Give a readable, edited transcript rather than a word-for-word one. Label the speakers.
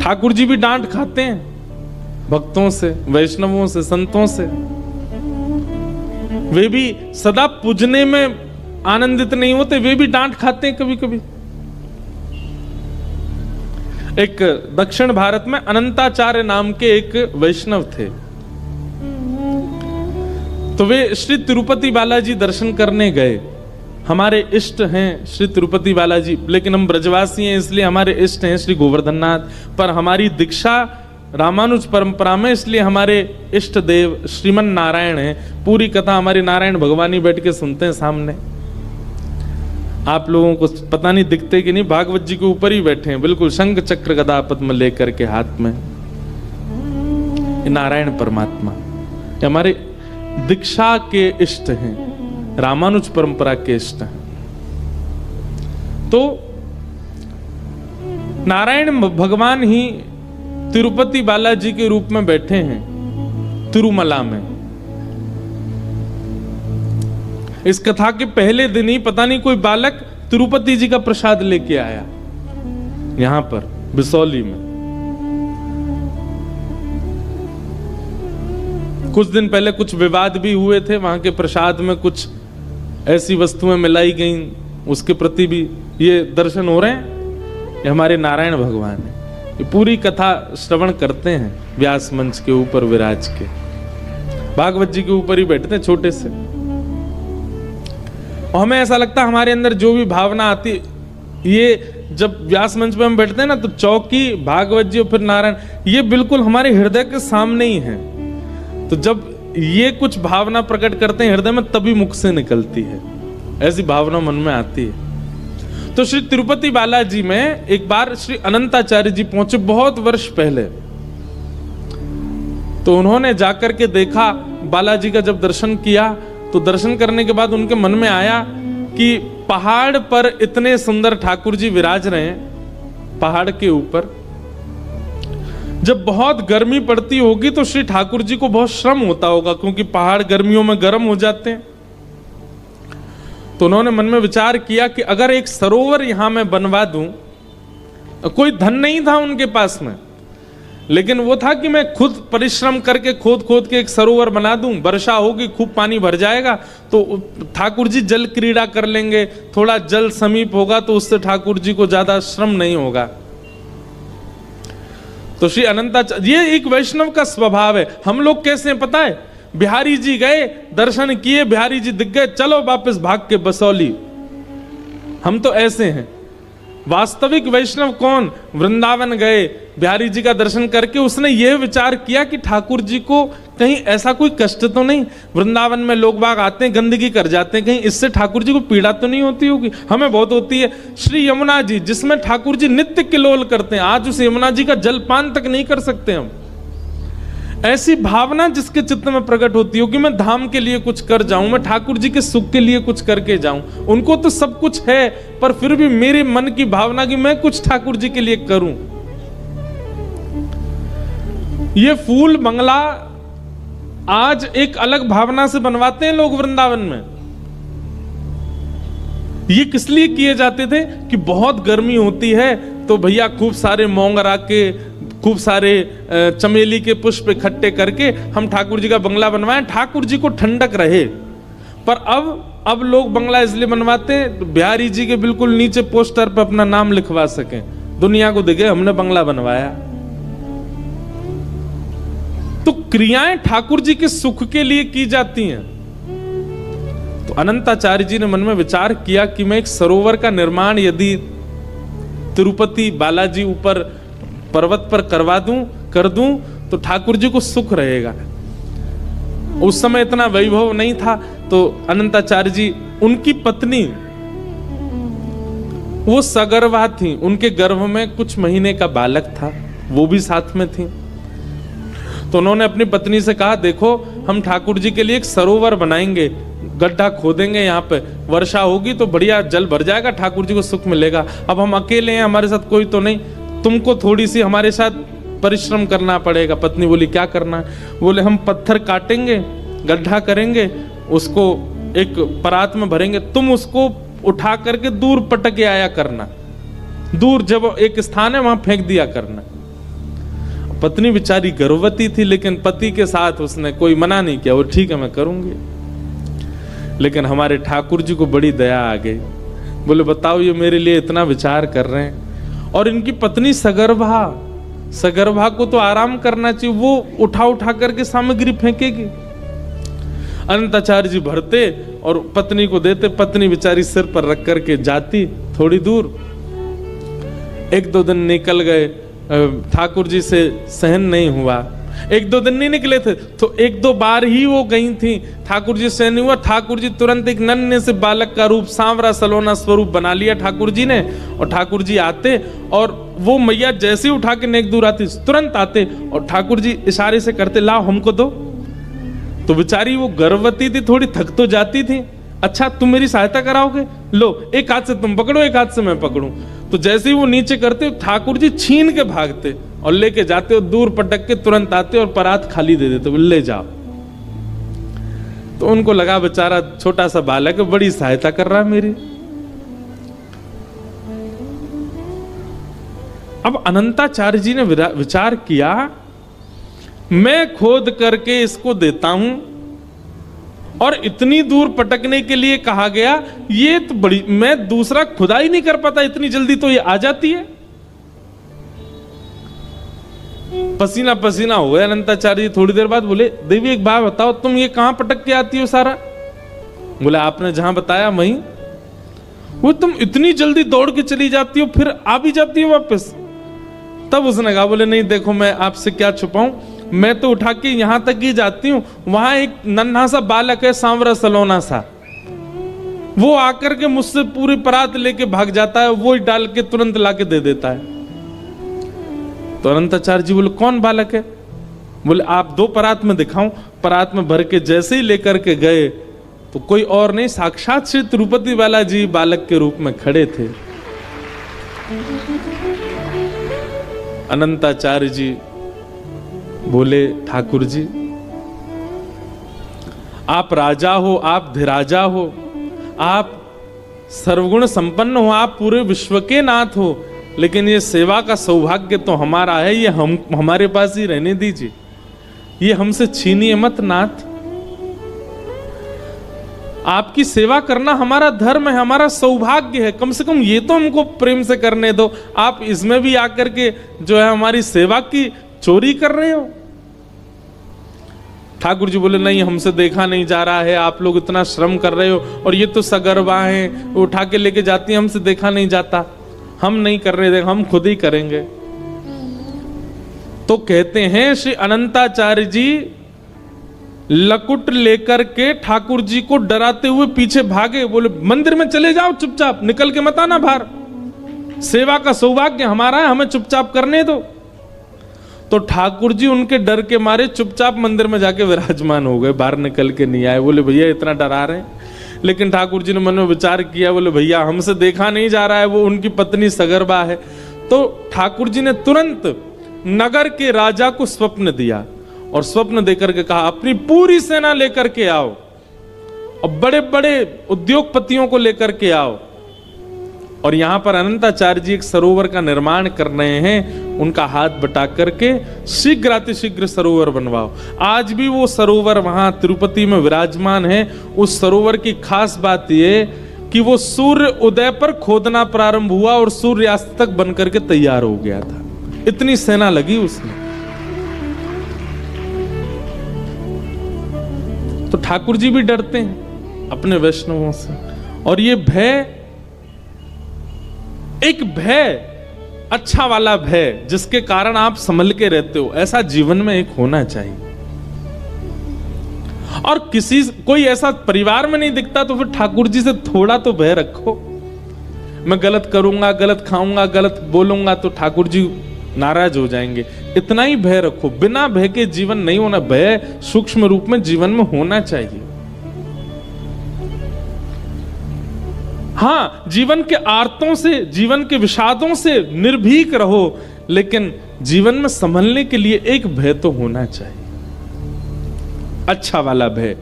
Speaker 1: ठाकुर जी भी डांट खाते हैं भक्तों से, वैष्णवों से, संतों से। वे भी सदा पूजने में आनंदित नहीं होते, वे भी डांट खाते हैं कभी कभी। एक दक्षिण भारत में अनंताचार्य नाम के एक वैष्णव थे, तो वे श्री तिरुपति बालाजी दर्शन करने गए। हमारे इष्ट हैं श्री तिरुपति बालाजी, लेकिन हम ब्रजवासी हैं इसलिए हमारे इष्ट हैं श्री गोवर्धननाथ। पर हमारी दीक्षा रामानुज परंपरा में, इसलिए हमारे इष्ट देव श्रीमन नारायण हैं। पूरी कथा हमारे नारायण भगवान ही बैठ के सुनते हैं सामने। आप लोगों को पता नहीं दिखते कि नहीं, भागवत जी के ऊपर ही बैठे हैं, बिल्कुल शंख चक्र गदा पद्म लेकर के हाथ में। नारायण परमात्मा हमारे दीक्षा के इष्ट हैं, रामानुज परंपरा के इष्ट हैं। तो नारायण भगवान ही तिरुपति बालाजी के रूप में बैठे हैं तिरुमला में। इस कथा के पहले दिन ही पता नहीं कोई बालक तिरुपति जी का प्रसाद लेके आया यहां पर बिसौली में। कुछ दिन पहले कुछ विवाद भी हुए थे, वहां के प्रसाद में कुछ ऐसी वस्तुएं मिलाई गई, उसके प्रति भी ये दर्शन हो रहे हैं। ये हमारे नारायण भगवान है। ये पूरी कथा श्रवण करते हैं व्यास मंच के ऊपर विराज के, भागवत जी के ऊपर ही बैठते हैं छोटे से। और हमें ऐसा लगता है हमारे अंदर जो भी भावना आती, ये जब व्यास मंच पे हम बैठते हैं ना, तो चौकी भागवत जी और फिर नारायण, ये बिल्कुल हमारे हृदय के सामने ही है। तो जब ये कुछ भावना प्रकट करते हैं हृदय में, तभी मुख से निकलती है, ऐसी भावना मन में आती है। तो श्री तिरुपति बालाजी में एक बार श्री अनंताचार्य जी पहुंचे बहुत वर्ष पहले। तो उन्होंने जाकर के देखा, बालाजी का जब दर्शन किया, तो दर्शन करने के बाद उनके मन में आया कि पहाड़ पर इतने सुंदर ठाकुर जी विराज रहे हैं, पहाड़ के ऊपर जब बहुत गर्मी पड़ती होगी तो श्री ठाकुर जी को बहुत श्रम होता होगा, क्योंकि पहाड़ गर्मियों में गर्म हो जाते हैं। तो उन्होंने मन में विचार किया कि अगर एक सरोवर यहां मैं बनवा दूं। कोई धन नहीं था उनके पास में, लेकिन वो था कि मैं खुद परिश्रम करके खोद खोद के एक सरोवर बना दूं, वर्षा होगी खूब पानी भर जाएगा तो ठाकुर जी जल क्रीड़ा कर लेंगे, थोड़ा जल समीप होगा तो उससे ठाकुर जी को ज्यादा श्रम नहीं होगा। तो श्री अनंताचार्य, ये एक वैष्णव का स्वभाव है। हम लोग कैसे हैं पता है, बिहारी जी गए, दर्शन किए, बिहारी जी दिख गए, चलो वापस भाग के बसौली। हम तो ऐसे हैं। वास्तविक वैष्णव कौन, वृंदावन गए, बिहारी जी का दर्शन करके उसने यह विचार किया कि ठाकुर जी को कहीं ऐसा कोई कष्ट तो नहीं, वृंदावन में लोग बाग आते हैं गंदगी कर जाते हैं, कहीं इससे ठाकुर जी को पीड़ा तो नहीं होती होगी, हमें बहुत होती है। श्री यमुना जी जिसमें ठाकुर जी नित्य किलोल करते हैं, आज उस यमुना जी का जलपान तक नहीं कर सकते हम। ऐसी भावना जिसके चित्त में प्रकट होती हो कि मैं धाम के लिए कुछ कर जाऊं, मैं ठाकुर जी के सुख के लिए कुछ करके जाऊं। उनको तो सब कुछ है, पर फिर भी मेरे मन की भावना कि मैं कुछ ठाकुर जी के लिए करूं। ये फूल बंगला आज एक अलग भावना से बनवाते हैं लोग वृंदावन में। ये किस लिए किए जाते थे कि बहुत गर्मी होती है तो भैया खूब सारे मोंगरा के, खूब सारे चमेली के पुष्प इकट्ठे करके हम ठाकुर जी का बंगला बनवाएं, ठाकुर जी को ठंडक रहे। पर अब लोग बंगला इसलिए बनवाते हैं बिहारी जी के बिल्कुल नीचे पोस्टर पर अपना नाम लिखवा सकें, दुनिया को दिखे हमने बंगला बनवाया। तो क्रियाएं ठाकुर जी के सुख के लिए की जाती हैं। तो अनंताचार्य जी ने मन में विचार किया कि मैं एक सरोवर का निर्माण यदि तिरुपति बालाजी ऊपर पर्वत पर कर दूं तो ठाकुर जी को सुख रहेगा। उस समय इतना वैभव नहीं था, तो अनंताचार्य जी, उनकी पत्नी वो सगर्भा थी, उनके गर्भ में कुछ महीने का बालक था, वो भी साथ में थी। तो उन्होंने अपनी पत्नी से कहा, देखो हम ठाकुर जी के लिए एक सरोवर बनाएंगे, गड्ढा खोदेंगे, यहाँ पे वर्षा होगी तो बढ़िया जल भर जाएगा, ठाकुर जी को सुख मिलेगा। अब हम अकेले हैं, हमारे साथ कोई तो नहीं, तुमको थोड़ी सी हमारे साथ परिश्रम करना पड़ेगा। पत्नी बोली, क्या करना है? बोले, हम पत्थर काटेंगे, गड्ढा करेंगे, उसको एक परात में भरेंगे, तुम उसको उठा करके दूर पटक के आया करना, दूर जब एक स्थान है वहां फेंक दिया करना। पत्नी बेचारी गर्भवती थी, लेकिन पति के साथ उसने कोई मना नहीं किया, वो ठीक है मैं करूंगी। लेकिन हमारे ठाकुर जी को बड़ी दया आ गई, बोले बताओ ये मेरे लिए इतना विचार कर रहे हैं और इनकी पत्नी सगर्भा को तो आराम करना चाहिए, वो उठा करके सामग्री फेंकेगी। अनंताचार्य जी भरते और पत्नी को देते, पत्नी बेचारी सिर पर रख करके जाती थोड़ी दूर। 1-2 दिन निकल गए, ठाकुर जी से सहन नहीं हुआ। 1-2 दिन नहीं निकले थे तो 1-2 बार ही वो गई थी, ठाकुर जी सहन नहीं हुआ। ठाकुर जी तुरंत एक नन्हे से बालक का रूप, सांवरा सलोना स्वरूप बना लिया ठाकुर जी ने, और ठाकुर जी आते और वो मैया जैसे ही उठा के नेक दूर आती तुरंत आते और ठाकुर जी इशारे से करते लाओ हमको दो। तो बेचारी वो गर्भवती थी, थोड़ी थक तो जाती थी। अच्छा तुम मेरी सहायता कराओगे, लो एक हाथ से तुम पकड़ो, एक हाथ से मैं पकड़ूं। तो जैसे ही वो नीचे करते ठाकुर जी छीन के भागते और लेके जाते और दूर पटक के तुरंत आते और परात खाली दे देते, ले जाओ। तो उनको लगा बेचारा छोटा सा बालक है, बड़ी सहायता कर रहा है मेरी। अब अनंताचार्य जी ने विचार किया, मैं खोद करके इसको देता हूं और इतनी दूर पटकने के लिए कहा गया, ये तो बड़ी, मैं दूसरा खुदाई नहीं कर पाता, इतनी जल्दी तो ये आ जाती है। पसीना पसीना हो गया अनंताचार्य जी। थोड़ी देर बाद बोले देवी एक बात बताओ, तुम ये कहां पटक के आती हो सारा? बोले आपने जहां बताया वहीं। वो तुम इतनी जल्दी दौड़ के चली जाती हो फिर आ भी जाती हो वापस? तब उसने कहा, बोले नहीं देखो मैं आपसे क्या छुपाऊं, मैं तो उठा के यहां तक ही जाती हूं, वहां एक नन्हा सा बालक है, सांवरा सलोना सा, वो आकर के मुझसे पूरी परात लेके भाग जाता है, वो डाल के तुरंत लाके दे देता है। तो अनंताचार्य जी बोले कौन बालक है? बोले आप 2 परात में दिखाऊं। परात में भर के जैसे ही लेकर के गए तो कोई और नहीं, साक्षात श्री तिरुपति बालाजी बालक के रूप में खड़े थे। अनंताचार्य जी बोले ठाकुर जी आप राजा हो, आप धिराजा हो, आप सर्वगुण संपन्न हो, आप पूरे विश्व के नाथ हो, लेकिन ये सेवा का सौभाग्य तो हमारा है, ये हमारे पास ही रहने दीजिए, ये हमसे छीनिए मत नाथ। आपकी सेवा करना हमारा धर्म है, हमारा सौभाग्य है, कम से कम ये तो हमको प्रेम से करने दो। आप इसमें भी आकर के जो है हमारी सेवा की चोरी कर रहे हो। ठाकुर जी बोले नहीं, हमसे देखा नहीं जा रहा है, आप लोग इतना श्रम कर रहे हो और ये तो सगर्भा हैं, उठा के लेके जाती हैं, हमसे देखा नहीं जाता, हम नहीं कर रहे, हम खुद ही करेंगे। तो कहते हैं श्री अनंताचार्य जी लकुट लेकर के ठाकुर जी को डराते हुए पीछे भागे, बोले मंदिर में चले जाओ चुपचाप, निकल के मत आना बाहर, सेवा का सौभाग्य हमारा है, हमें चुपचाप करने दो। तो ठाकुर जी उनके डर के मारे चुपचाप मंदिर में जाके विराजमान हो गए, बाहर निकल के नहीं आए। बोले भैया इतना डरा रहे हैं, लेकिन ठाकुर जी ने मन में विचार किया, बोले भैया हमसे देखा नहीं जा रहा है, वो उनकी पत्नी सगर्भा है। तो ठाकुर जी ने तुरंत नगर के राजा को स्वप्न दिया और स्वप्न देकर के कहा अपनी पूरी सेना लेकर के आओ और बड़े बड़े उद्योगपतियों को लेकर के आओ, और यहां पर अनंताचार्य जी एक सरोवर का निर्माण कर रहे हैं, उनका हाथ बटा करके शीघ्र अतिशीघ्र सरोवर बनवाओ। आज भी वो सरोवर वहां तिरुपति में विराजमान है। उस सरोवर की खास बात ये कि वो सूर्य उदय पर खोदना प्रारंभ हुआ और सूर्यास्त तक बन करके तैयार हो गया था, इतनी सेना लगी उसमें। तो ठाकुर जी भी डरते हैं अपने वैष्णवों से, और ये भय एक भय अच्छा वाला भय जिसके कारण आप संभल के रहते हो, ऐसा जीवन में एक होना चाहिए। और कोई ऐसा परिवार में नहीं दिखता तो फिर ठाकुर जी से थोड़ा तो भय रखो। मैं गलत करूंगा, गलत खाऊंगा, गलत बोलूंगा तो ठाकुर जी नाराज हो जाएंगे, इतना ही भय रखो। बिना भय के जीवन नहीं होना, भय सूक्ष्म रूप में जीवन में होना चाहिए। हाँ, जीवन के आर्तों से, जीवन के विषादों से निर्भीक रहो, लेकिन जीवन में संभलने के लिए एक भय तो होना चाहिए, अच्छा वाला भय।